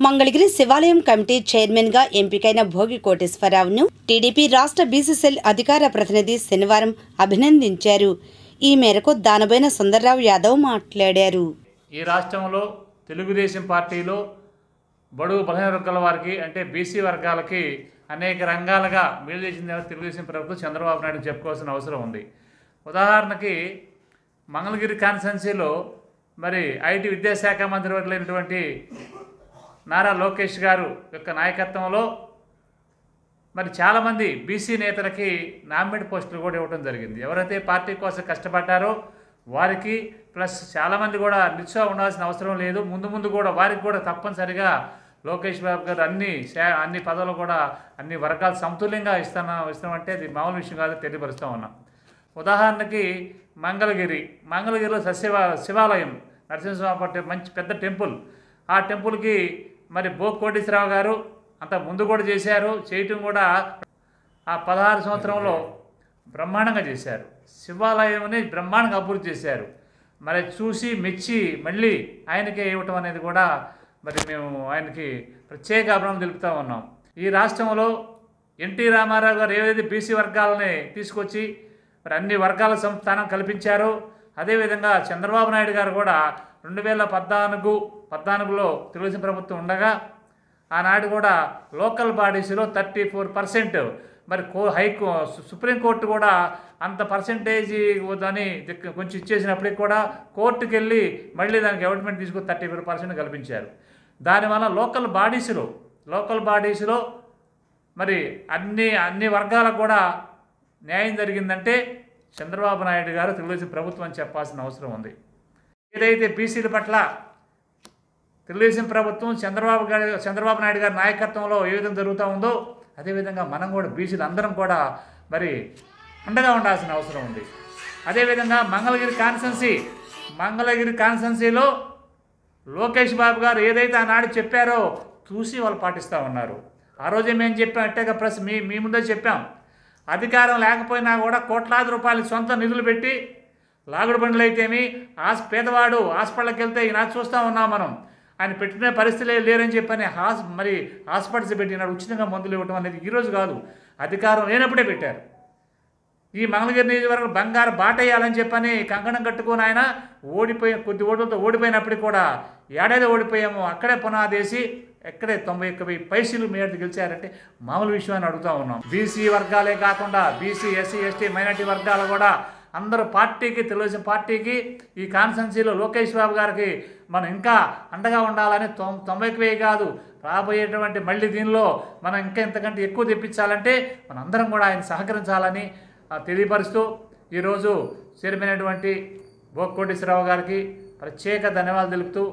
మంగళగిరి శివాలయం committee chairman గా ఎంపికైన భోగి కోటేశ్వరరావును టీడీపీ రాష్ట్ర బీసీసీఎల్ అధికార ప్రతినిధి శనివారం అభినందించారు. ఈ మేరకు దానబోయిన సుందర్రావు యాదవ్ మాట్లాడారు. ఈ రాష్ట్రంలో తెలుగుదేశం పార్టీలో బడుగు బలహీన వర్గాల వారికి అంటే బీసీ వర్గాలకి అనేక రంగాలుగా మేలు చేసిన తెలుగుదేశం ప్రభుత్వం చంద్రబాబు నాయుడు చెప్పుకోవాల్సిన అవసరం ఉంది. ఉదాహరణకి మంగళగిరి కాన్స్టిట్యున్సీలో మరి ఐటీ విద్యాశాఖ మంత్రి వర్యులైనటువంటి నారా లోకేష్ గారు యొక్క నాయకత్వంలో మరి చాలామంది బీసీ నేతలకి నామినేట్ పోస్టులు కూడా ఇవ్వడం జరిగింది. ఎవరైతే పార్టీ కోసం కష్టపడ్డారో వారికి ప్లస్ చాలామంది కూడా నిత్యం ఉండాల్సిన అవసరం లేదు. ముందు కూడా వారికి కూడా తప్పనిసరిగా లోకేష్ బాబు గారు అన్ని పదవులు కూడా అన్ని వర్గాలు సమతుల్యంగా ఇస్తామంటే అది మామూలు విషయం కాదు, తెలియపరుస్తూ ఉన్నాం. ఉదాహరణకి మంగళగిరిలో శివాలయం నరసింహస్వామి మంచి పెద్ద టెంపుల్. ఆ టెంపుల్కి మరి భోగి కోటేశ్వరరావు గారు అంత ముందు కూడా చేశారు. చేయటం కూడా ఆ 16 సంవత్సరంలో బ్రహ్మాండంగా చేశారు. శివాలయంని బ్రహ్మాండంగా అభివృద్ధి చేశారు. మరి చూసి మెచ్చి మళ్ళీ ఆయనకే ఇవ్వటం అనేది కూడా మరి మేము ఆయనకి ప్రత్యేక అభినందనలు తెలుపుతూ ఉన్నాం. ఈ రాష్ట్రంలో ఎన్టీ రామారావు గారు ఏదైతే బీసీ వర్గాలని తీసుకొచ్చి మరి అన్ని వర్గాల స్థానం కల్పించారో అదేవిధంగా చంద్రబాబు నాయుడు గారు కూడా 2014లో తెలుగుదేశం ప్రభుత్వం ఉండగా ఆనాడు కూడా లోకల్ బాడీస్లో 34% మరి సుప్రీంకోర్టు కూడా అంత పర్సెంటేజీ అని కొంచెం ఇచ్చేసినప్పటికి కూడా కోర్టుకు వెళ్ళి మళ్ళీ దానికి అవాయిడ్మెంట్ తీసుకొని 34% కల్పించారు. దానివల్ల లోకల్ బాడీస్లో మరి అన్ని వర్గాలకు కూడా న్యాయం జరిగిందంటే చంద్రబాబు నాయుడు గారు తెలుగుదేశం ప్రభుత్వం అని చెప్పాల్సిన అవసరం ఉంది. ఏదైతే బీసీల పట్ల తెలుగుదేశం ప్రభుత్వం చంద్రబాబు నాయుడు గారి నాయకత్వంలో ఏ విధంగా జరుగుతూ ఉందో అదేవిధంగా మనం కూడా బీసీలు అందరం కూడా మరి అండగా ఉండాల్సిన అవసరం ఉంది. అదేవిధంగా మంగళగిరి కాన్స్టిట్యున్సీలో లోకేష్ బాబు గారు ఏదైతే ఆనాడు చెప్పారో చూసి వాళ్ళు పాటిస్తూ ఉన్నారు. ఆ రోజే మేము చెప్పాం, అట్టగా ప్రెస్ మీ ముందే చెప్పాం. అధికారం లేకపోయినా కూడా కోట్లాది రూపాయలు సొంత నిధులు పెట్టి లాగుడు బండ్లు అయితేమి పేదవాడు హాస్పిటల్కి వెళ్తే ఈనాడు చూస్తూ ఉన్నాం మనం. ఆయన పెట్టిన పరిస్థితులే లేరని చెప్పని మరి హాస్పిటల్స్ పెట్టినాడు. ఉచితంగా మందులు ఇవ్వటం అనేది ఈరోజు కాదు, అధికారం లేనప్పుడే పెట్టారు. ఈ మంగళగిరి నియోజకవర్గం బంగారు బాటేయాలని చెప్పని కంకణం కట్టుకొని ఆయన కొద్ది ఓట్లతో ఓడిపోయినప్పటికీ కూడా ఏడాది ఓడిపోయాము అక్కడే పునాదేసి ఎక్కడే 91,000 పైసలు మేరకు గెలిచారంటే మామూలు విషయాన్ని అడుగుతూ ఉన్నాం. బీసీ వర్గాలే కాకుండా బీసీ, ఎస్సీ, ఎస్టీ, మైనార్టీ వర్గాలు కూడా అందరూ తెలుగుదేశం పార్టీకి ఈ కాన్స్టిట్యున్సీలో లోకేష్ బాబు గారికి మనం ఇంకా అండగా ఉండాలని 91,000 కాదు రాబోయేటువంటి మళ్ళీ దీనిలో మనం ఇంకా ఇంతకంటే ఎక్కువ తెప్పించాలంటే మనందరం కూడా ఆయన సహకరించాలని తెలియపరుస్తూ ఈరోజు చైర్మన్ అయినటువంటి భోగి కోటేశ్వరరావు గారికి ప్రత్యేక ధన్యవాదాలు తెలుపుతూ